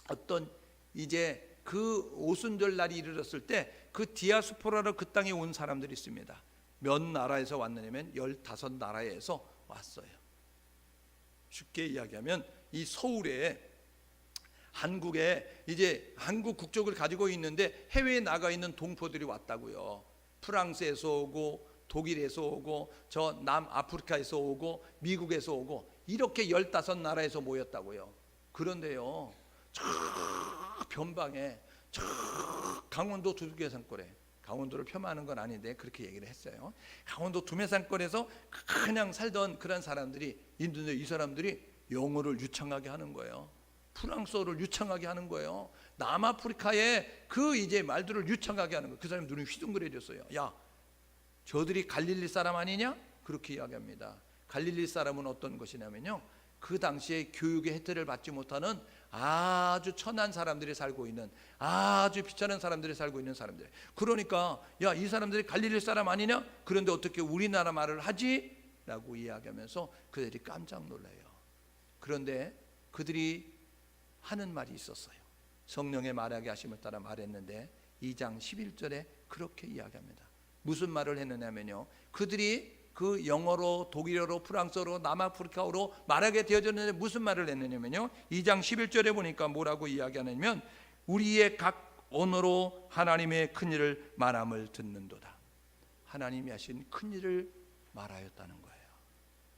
어떤 이제 그 오순절 날이 이르렀을 때 그 디아스포라로 그 땅에 온 사람들이 있습니다. 몇 나라에서 왔느냐면 15나라에서 왔어요. 쉽게 이야기하면 이 서울에 한국에 이제 한국 국적을 가지고 있는데 해외에 나가 있는 동포들이 왔다고요. 프랑스에서 오고 독일에서 오고 저 남아프리카에서 오고 미국에서 오고 이렇게 15나라에서 모였다고요. 그런데요 저 변방에 저 강원도 두개산골에, 강원도를 폄하하는 건 아닌데 그렇게 얘기를 했어요. 강원도 두메산골에서 그냥 살던 그런 사람들이 있는데 이 사람들이 영어를 유창하게 하는 거예요. 프랑스어를 유창하게 하는 거예요. 남아프리카의 그 이제 말들을 유창하게 하는 거예요. 그 사람 눈이 휘둥그레졌어요. 야, 저들이 갈릴리 사람 아니냐? 그렇게 이야기합니다. 갈릴리 사람은 어떤 것이냐면요, 그 당시에 교육의 혜택을 받지 못하는 아주 천한 사람들이 살고 있는, 아주 비천한 사람들이 살고 있는 사람들. 그러니까 야, 이 사람들이 갈릴리 사람 아니냐? 그런데 어떻게 우리나라 말을 하지? 라고 이야기하면서 그들이 깜짝 놀라요. 그런데 그들이 하는 말이 있었어요. 성령의 말하게 하심을 따라 말했는데 2장 11절에 그렇게 이야기합니다. 무슨 말을 했느냐면요, 그들이 그 영어로 독일어로 프랑스어로 남아프리카어로 말하게 되어졌는데 무슨 말을 했느냐면요, 2장 11절에 보니까 뭐라고 이야기하냐면 우리의 각 언어로 하나님의 큰일을 말함을 듣는도다. 하나님이 하신 큰일을 말하였다는 거예요.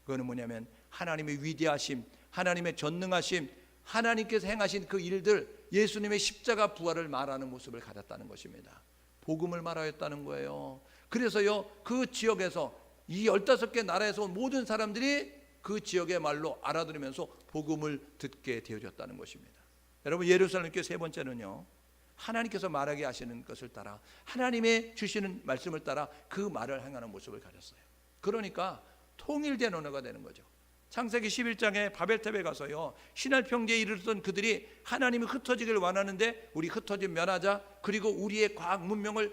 그거는 뭐냐면 하나님의 위대하심, 하나님의 전능하심, 하나님께서 행하신 그 일들, 예수님의 십자가 부활을 말하는 모습을 가졌다는 것입니다. 복음을 말하였다는 거예요. 그래서요 그 지역에서 이 15개 나라에서 온 모든 사람들이 그 지역의 말로 알아들으면서 복음을 듣게 되어졌다는 것입니다. 여러분, 예루살렘 교회 세 번째는요, 하나님께서 말하게 하시는 것을 따라, 하나님의 주시는 말씀을 따라 그 말을 행하는 모습을 가졌어요. 그러니까 통일된 언어가 되는 거죠. 창세기 11장에 바벨탑에 가서요, 신할 평지에 이르렀던 그들이 하나님이 흩어지기를 원하는데 우리 흩어짐 면하자, 그리고 우리의 과학 문명을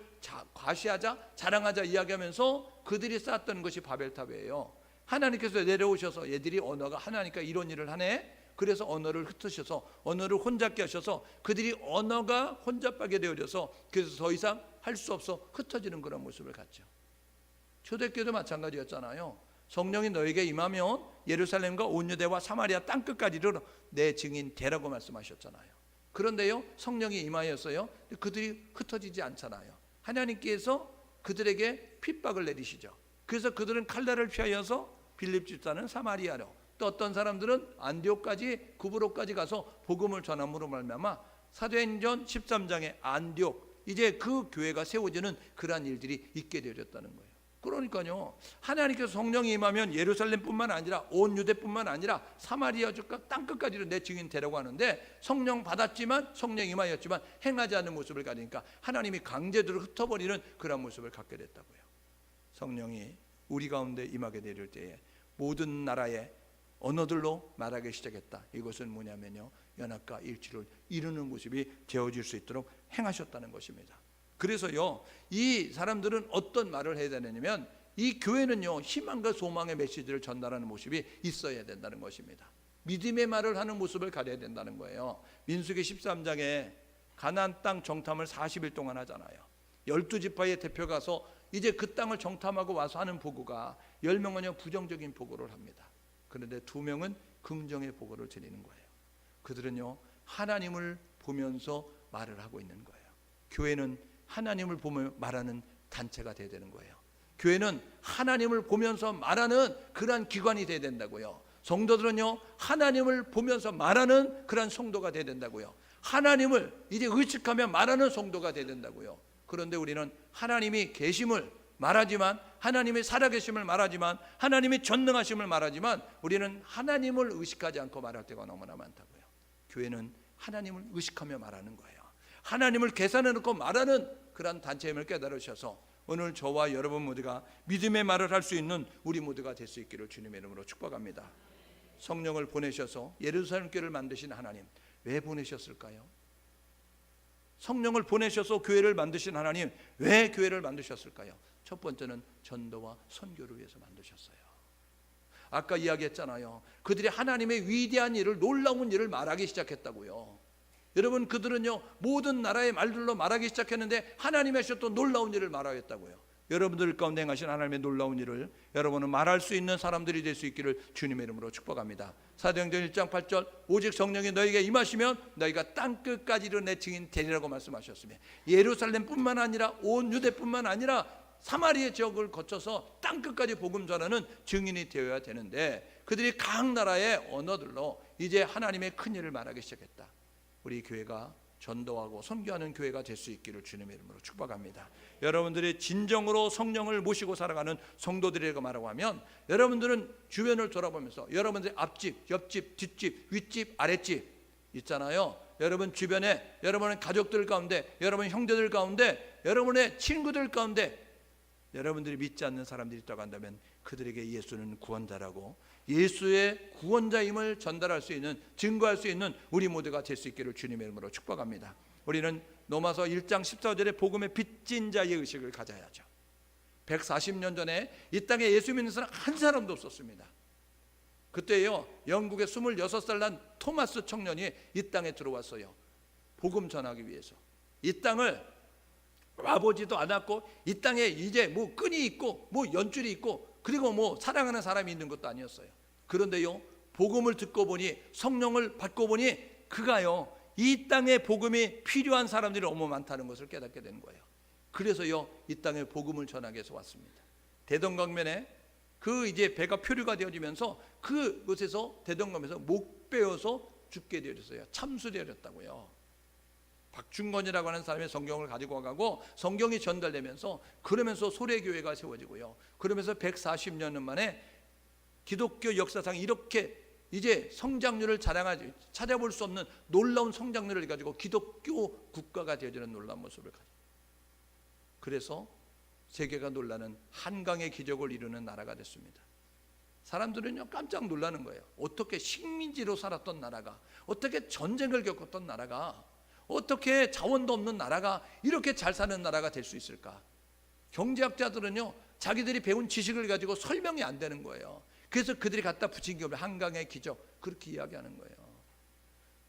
과시하자, 자랑하자 이야기하면서 그들이 쌓았던 것이 바벨탑이에요. 하나님께서 내려오셔서 얘들이 언어가 하나니까 이런 일을 하네, 그래서 언어를 흩으셔서 언어를 혼잡게 하셔서 그들이 언어가 혼잡하게 되어져서 그래서 더 이상 할 수 없어 흩어지는 그런 모습을 갖죠. 초대교회도 마찬가지였잖아요. 성령이 너에게 임하면 예루살렘과 온 유대와 사마리아 땅끝까지로 내 증인 되라고 말씀하셨잖아요. 그런데요, 성령이 임하였어요. 그들이 흩어지지 않잖아요. 하나님께서 그들에게 핍박을 내리시죠. 그래서 그들은 칼날을 피하여서 빌립 집사는 사마리아로, 또 어떤 사람들은 안디옥까지 구브로까지 가서 복음을 전함으로 말미암아 사도행전 13장에 안디옥, 이제 그 교회가 세워지는 그러한 일들이 있게 되었다는 거예요. 그러니까요, 하나님께서 성령이 임하면 예루살렘뿐만 아니라 온 유대뿐만 아니라 사마리아 족과 땅끝까지로 내 증인 되라고 하는데, 성령 받았지만 성령 임하였지만 행하지 않는 모습을 가지니까 하나님이 강제로 흩어버리는 그런 모습을 갖게 됐다고요. 성령이 우리 가운데 임하게 될 때에 모든 나라의 언어들로 말하기 시작했다. 이것은 뭐냐면요, 연합과 일치를 이루는 모습이 되어질 수 있도록 행하셨다는 것입니다. 그래서요, 이 사람들은 어떤 말을 해야 되냐면, 이 교회는요, 희망과 소망의 메시지를 전달하는 모습이 있어야 된다는 것입니다. 믿음의 말을 하는 모습을 가져야 된다는 거예요. 민수기 13장에 가나안 땅 정탐을 40일 동안 하잖아요. 12지파의 대표가 가서 이제 그 땅을 정탐하고 와서 하는 보고가 10명은요 부정적인 보고를 합니다. 그런데 2명은 긍정의 보고를 드리는 거예요. 그들은요, 하나님을 보면서 말을 하고 있는 거예요. 교회는 하나님을 보며 말하는 단체가 되어야 되는 거예요. 교회는 하나님을 보면서 말하는 그러한 기관이 되어야 된다고요. 성도들은요, 하나님을 보면서 말하는 그러한 성도가 되어야 된다고요. 하나님을 이제 의식하며 말하는 성도가 되어야 된다고요. 그런데 우리는 하나님이 계심을 말하지만, 하나님의 살아계심을 말하지만, 하나님의 전능하심을 말하지만, 우리는 하나님을 의식하지 않고 말할 때가 너무나 많다고요. 교회는 하나님을 의식하며 말하는 거예요. 하나님을 계산해 놓고 말하는 그런 단체임을 깨달으셔서 오늘 저와 여러분 모두가 믿음의 말을 할 수 있는 우리 모두가 될 수 있기를 주님의 이름으로 축복합니다. 성령을 보내셔서 예루살렘 교회를 만드신 하나님, 왜 보내셨을까요? 성령을 보내셔서 교회를 만드신 하나님, 왜 교회를 만드셨을까요? 첫 번째는 전도와 선교를 위해서 만드셨어요. 아까 이야기했잖아요. 그들이 하나님의 위대한 일을, 놀라운 일을 말하기 시작했다고요. 여러분, 그들은요 모든 나라의 말들로 말하기 시작했는데 하나님이 하셨던 놀라운 일을 말하겠다고요. 여러분들 가운데 행하신 하나님의 놀라운 일을 여러분은 말할 수 있는 사람들이 될 수 있기를 주님의 이름으로 축복합니다. 사도행전 1장 8절, 오직 성령이 너에게 임하시면 너희가 땅끝까지로 내 증인 되리라고 말씀하셨으며, 예루살렘뿐만 아니라 온 유대뿐만 아니라 사마리아 지역을 거쳐서 땅끝까지 복음 전하는 증인이 되어야 되는데, 그들이 각 나라의 언어들로 이제 하나님의 큰 일을 말하기 시작했다. 우리 교회가 전도하고 선교하는 교회가 될 수 있기를 주님의 이름으로 축복합니다. 여러분들이 진정으로 성령을 모시고 살아가는 성도들이라고 말하고 하면, 여러분들은 주변을 돌아보면서 여러분들의 앞집, 옆집, 뒷집, 윗집, 아랫집 있잖아요. 여러분 주변에, 여러분의 가족들 가운데, 여러분 형제들 가운데, 여러분의 친구들 가운데 여러분들이 믿지 않는 사람들이 있다고 한다면 그들에게 예수는 구원자라고, 예수의 구원자임을 전달할 수 있는, 증거할 수 있는 우리 모두가 될 수 있기를 주님의 이름으로 축복합니다. 우리는 로마서 1장 14절에 복음의 빚진 자의 의식을 가져야죠. 140년 전에 이 땅에 예수 믿는 사람 한 사람도 없었습니다. 그때요, 영국에 26살 난 토마스 청년이 이 땅에 들어왔어요. 복음 전하기 위해서. 이 땅을 와보지도 않았고, 이 땅에 이제 뭐 끈이 있고 뭐 연줄이 있고 그리고 뭐 사랑하는 사람이 있는 것도 아니었어요. 그런데요, 복음을 듣고 보니, 성령을 받고 보니 그가요, 이 땅에 복음이 필요한 사람들이 너무 많다는 것을 깨닫게 되는 거예요. 그래서요, 이 땅에 복음을 전하기 위해서 왔습니다. 대동강변에 그 이제 배가 표류가 되어지면서 그곳에서 대동강변에서 목 베어서 죽게 되어졌어요. 참수되어졌다고요. 박중건이라고 하는 사람이 성경을 가지고 와가고 성경이 전달되면서, 그러면서 소래교회가 세워지고요. 그러면서 140년 만에 기독교 역사상 이렇게 이제 성장률을 자랑하지, 찾아볼 수 없는 놀라운 성장률을 가지고 기독교 국가가 되어지는 놀라운 모습을 가지고, 그래서 세계가 놀라는 한강의 기적을 이루는 나라가 됐습니다. 사람들은요 깜짝 놀라는 거예요. 어떻게 식민지로 살았던 나라가, 어떻게 전쟁을 겪었던 나라가, 어떻게 자원도 없는 나라가 이렇게 잘 사는 나라가 될 수 있을까? 경제학자들은요 자기들이 배운 지식을 가지고 설명이 안 되는 거예요. 그래서 그들이 갖다 붙인 게 한강의 기적, 그렇게 이야기하는 거예요.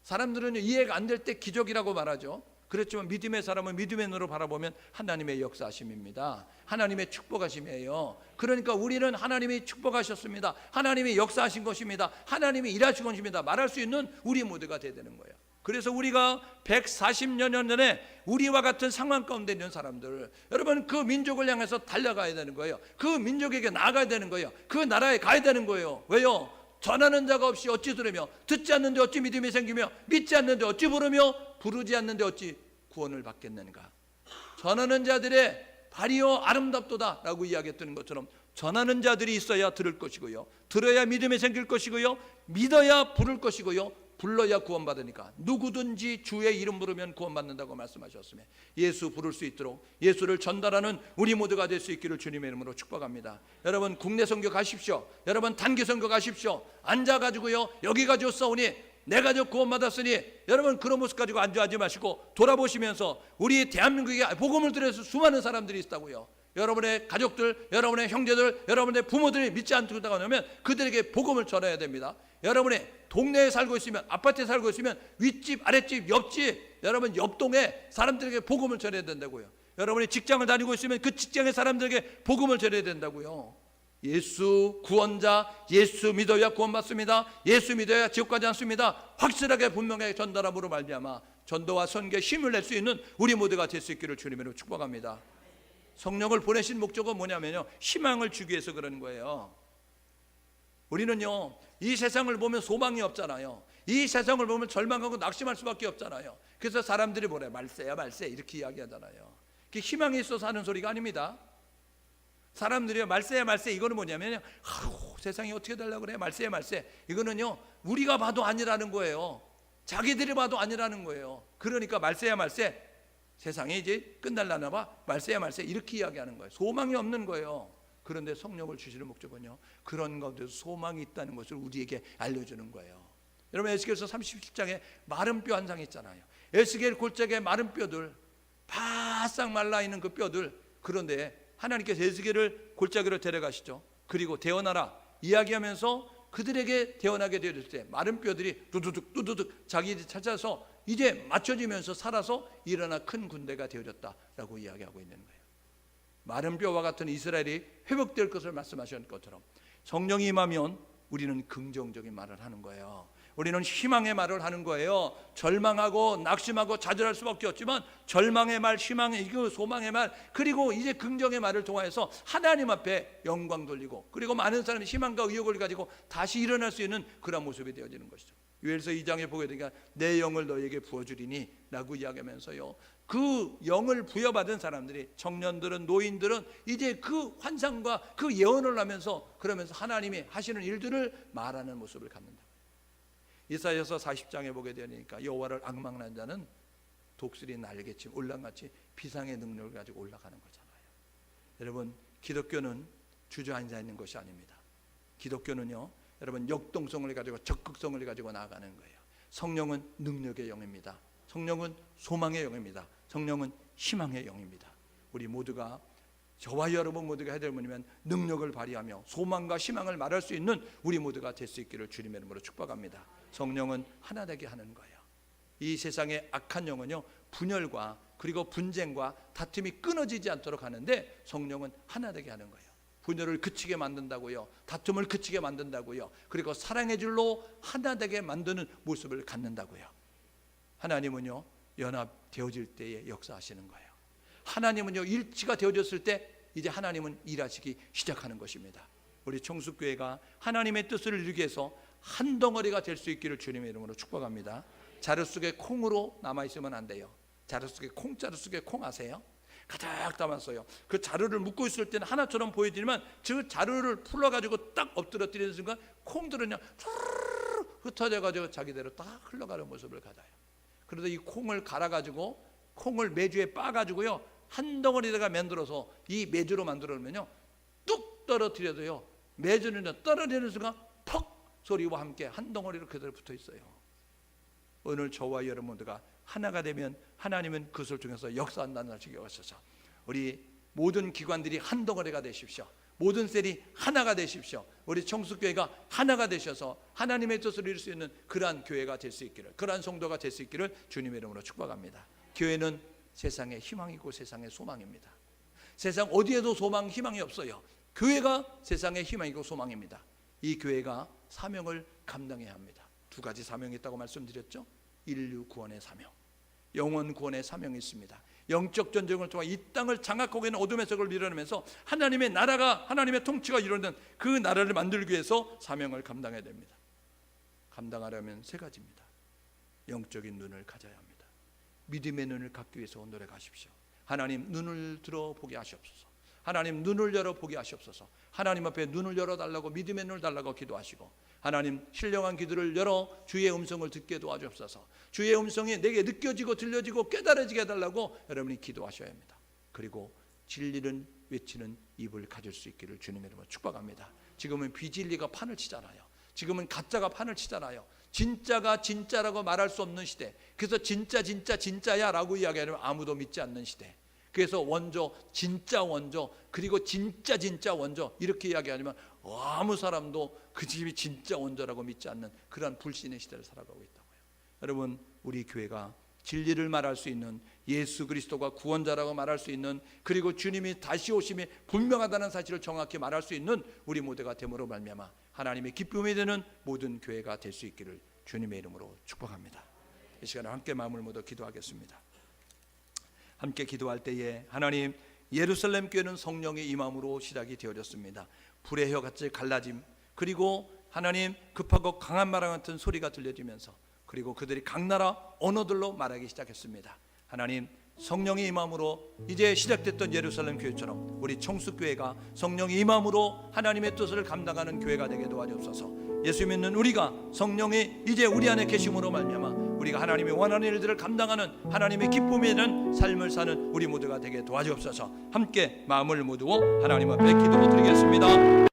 사람들은 이해가 안 될 때 기적이라고 말하죠. 그렇지만 믿음의 사람은 믿음의 눈으로 바라보면 하나님의 역사하심입니다. 하나님의 축복하심이에요. 그러니까 우리는 하나님이 축복하셨습니다. 하나님이 역사하신 것입니다. 하나님이 일하신 것입니다. 말할 수 있는 우리 모두가 되야 되는 거예요. 그래서 우리가 140여 년 전에 우리와 같은 상황 가운데 있는 사람들, 여러분 그 민족을 향해서 달려가야 되는 거예요. 그 민족에게 나아가야 되는 거예요. 그 나라에 가야 되는 거예요. 왜요? 전하는 자가 없이 어찌 들으며, 듣지 않는데 어찌 믿음이 생기며, 믿지 않는데 어찌 부르며, 부르지 않는데 어찌 구원을 받겠는가. 전하는 자들의 발이여 아름답도다 라고 이야기했던 것처럼 전하는 자들이 있어야 들을 것이고요, 들어야 믿음이 생길 것이고요, 믿어야 부를 것이고요, 불러야 구원받으니까 누구든지 주의 이름 부르면 구원받는다고 말씀하셨으며, 예수 부를 수 있도록 예수를 전달하는 우리 모두가 될 수 있기를 주님의 이름으로 축복합니다. 여러분 국내 선교 가십시오. 여러분 단기 선교 가십시오. 앉아가지고요, 여기 가지고 싸우니 내가 저 구원받았으니, 여러분 그런 모습 가지고 앉아하지 마시고 돌아보시면서 우리 대한민국에 복음을 들여서 수많은 사람들이 있다고요. 여러분의 가족들, 여러분의 형제들, 여러분의 부모들이 믿지 않다고 하면 그들에게 복음을 전해야 됩니다. 여러분의 동네에 살고 있으면, 아파트에 살고 있으면 윗집, 아랫집, 옆집, 여러분 옆동에 사람들에게 복음을 전해야 된다고요. 여러분이 직장을 다니고 있으면 그 직장의 사람들에게 복음을 전해야 된다고요. 예수 구원자, 예수 믿어야 구원받습니다. 예수 믿어야 지옥 가지 않습니다. 확실하게 분명하게 전달함으로 말미암아 전도와 선교에 힘을 낼 수 있는 우리 모두가 될 수 있기를 주님으로 축복합니다. 성령을 보내신 목적은 뭐냐면요, 희망을 주기 위해서 그러는 거예요. 우리는요, 이 세상을 보면 소망이 없잖아요. 이 세상을 보면 절망하고 낙심할 수밖에 없잖아요. 그래서 사람들이 뭐래, 말세야 말세 이렇게 이야기하잖아요. 그게 희망이 있어서 하는 소리가 아닙니다. 사람들이 말세야 말세, 이거는 뭐냐면요, 세상이 어떻게 되려고 그래, 말세야 말세, 이거는요 우리가 봐도 아니라는 거예요. 자기들이 봐도 아니라는 거예요. 그러니까 말세야 말세, 세상이 이제 끝날라나 봐, 말세야 말세 이렇게 이야기하는 거예요. 소망이 없는 거예요. 그런데 성령을 주시는 목적은요, 그런 가운데서 소망이 있다는 것을 우리에게 알려주는 거예요. 여러분 에스겔서 37장에 마른 뼈 한 상 있잖아요. 에스겔 골짜기에 마른 뼈들, 바싹 말라있는 그 뼈들, 그런데 하나님께서 에스겔을 골짜기로 데려가시죠. 그리고 태어나라 이야기하면서 그들에게 태어나게 되었을 때 마른 뼈들이 두두둑 두두둑 자기들이 찾아서 이제 맞춰지면서 살아서 일어나 큰 군대가 되어졌다라고 이야기하고 있는 거예요. 마른 뼈와 같은 이스라엘이 회복될 것을 말씀하신 것처럼 성령이 임하면 우리는 긍정적인 말을 하는 거예요. 우리는 희망의 말을 하는 거예요. 절망하고 낙심하고 좌절할 수밖에 없지만 절망의 말, 희망의 소망의 말, 그리고 이제 긍정의 말을 통해서 하나님 앞에 영광 돌리고, 그리고 많은 사람이 희망과 의욕을 가지고 다시 일어날 수 있는 그런 모습이 되어지는 것이죠. 요엘서 2장에 보게 되니까 내 영을 너에게 부어주리니 라고 이야기하면서요, 그 영을 부여받은 사람들이, 청년들은, 노인들은 이제 그 환상과 그 예언을 하면서, 그러면서 하나님이 하시는 일들을 말하는 모습을 갖는다. 이사야서 40장에 보게 되니까 여호와를 앙망하는 자는 독수리 날개치 올라같이 비상의 능력을 가지고 올라가는 거잖아요. 여러분 기독교는 주저앉아 있는 것이 아닙니다. 기독교는요, 여러분 역동성을 가지고 적극성을 가지고 나아가는 거예요. 성령은 능력의 영입니다. 성령은 소망의 영입니다. 성령은 희망의 영입니다. 우리 모두가, 저와 여러분 모두가 해야 될 뭐냐면 능력을 발휘하며 소망과 희망을 말할 수 있는 우리 모두가 될 수 있기를 주님의 이름으로 축복합니다. 성령은 하나 되게 하는 거예요. 이 세상의 악한 영은요, 분열과 그리고 분쟁과 다툼이 끊어지지 않도록 하는데 성령은 하나 되게 하는 거예요. 분열을 그치게 만든다고요, 다툼을 그치게 만든다고요, 그리고 사랑의 줄로 하나 되게 만드는 모습을 갖는다고요. 하나님은요 연합되어질 때에 역사하시는 거예요. 하나님은요 일치가 되어졌을 때 이제 하나님은 일하시기 시작하는 것입니다. 우리 청숙교회가 하나님의 뜻을 이루기 위해서 한 덩어리가 될 수 있기를 주님의 이름으로 축복합니다. 자루 속에 콩으로 남아있으면 안 돼요. 자루 속에 콩자루 속에 콩 아세요? 가득 담았어요. 그 자루를 묶고 있을 때는 하나처럼 보이지만 그 자루를 풀어가지고 딱 엎드려뜨리는 순간 콩들은 그냥 흩어져가지고 자기대로 딱 흘러가는 모습을 가져요. 그래서 이 콩을 갈아가지고 콩을 메주에 빻아가지고요 한 덩어리다가 만들어서 이 메주로 만들어놓으면요 뚝 떨어뜨려도요 메주는 떨어지는 순간 퍽 소리와 함께 한 덩어리로 그대로 붙어 있어요. 오늘 저와 여러분 모두가 하나가 되면 하나님은 그것을 통해서 역사한다는 사실을 아셔서 우리 모든 기관들이 한 덩어리가 되십시오. 모든 셀이 하나가 되십시오. 우리 청숙교회가 하나가 되셔서 하나님의 뜻을 이룰 수 있는 그러한 교회가 될 수 있기를, 그러한 성도가 될 수 있기를 주님의 이름으로 축복합니다. 교회는 세상의 희망이고 세상의 소망입니다. 세상 어디에도 소망, 희망이 없어요. 교회가 세상의 희망이고 소망입니다. 이 교회가 사명을 감당해야 합니다. 두 가지 사명이 있다고 말씀드렸죠. 인류 구원의 사명, 영혼 구원의 사명이 있습니다. 영적 전쟁을 통해 이 땅을 장악하고 있는 어둠의 세력을 밀어내면서 하나님의 나라가, 하나님의 통치가 이루어지는 그 나라를 만들기 위해서 사명을 감당해야 됩니다. 감당하려면 세 가지입니다. 영적인 눈을 가져야 합니다. 믿음의 눈을 갖기 위해서 노력하십시오. 하나님 눈을 들어보게 하시옵소서. 하나님 눈을 열어보게 하시옵소서. 하나님 앞에 눈을 열어달라고, 믿음의 눈을 달라고 기도하시고, 하나님 신령한 기도를 열어 주의 음성을 듣게 도와주옵소서. 주의 음성이 내게 느껴지고 들려지고 깨달아지게 해달라고 여러분이 기도하셔야 합니다. 그리고 진리를 외치는 입을 가질 수 있기를 주님의 이름으로 축복합니다. 지금은 비진리가 판을 치잖아요. 지금은 가짜가 판을 치잖아요. 진짜가 진짜라고 말할 수 없는 시대. 그래서 진짜야 라고 이야기하면 아무도 믿지 않는 시대. 그래서 원조, 진짜 원조, 그리고 진짜 원조 이렇게 이야기하면 아무 사람도 그 집이 진짜 원조라고 믿지 않는 그러한 불신의 시대를 살아가고 있다고요. 여러분, 우리 교회가 진리를 말할 수 있는, 예수 그리스도가 구원자라고 말할 수 있는, 그리고 주님이 다시 오심이 분명하다는 사실을 정확히 말할 수 있는 우리 모두가 됨으로 말미암아 하나님의 기쁨이 되는 모든 교회가 될 수 있기를 주님의 이름으로 축복합니다. 이 시간에 함께 마음을 모두 기도하겠습니다. 함께 기도할 때에 하나님, 예루살렘 교회는 성령의 임함으로 시작이 되어졌습니다. 불의 혀같이 갈라짐, 그리고 하나님 급하고 강한 마랑 같은 소리가 들려지면서, 그리고 그들이 각 나라 언어들로 말하기 시작했습니다. 하나님, 성령의 임함으로 이제 시작됐던 예루살렘 교회처럼 우리 청숙교회가 성령의 임함으로 하나님의 뜻을 감당하는 교회가 되게 도와주옵소서. 예수 믿는 우리가 성령이 이제 우리 안에 계심으로 말미암아 우리가 하나님의 원하는 일들을 감당하는, 하나님의 기쁨이 되는 삶을 사는 우리 모두가 되게 도와주옵소서. 함께 마음을 모두어 하나님 앞에 기도로 드리겠습니다.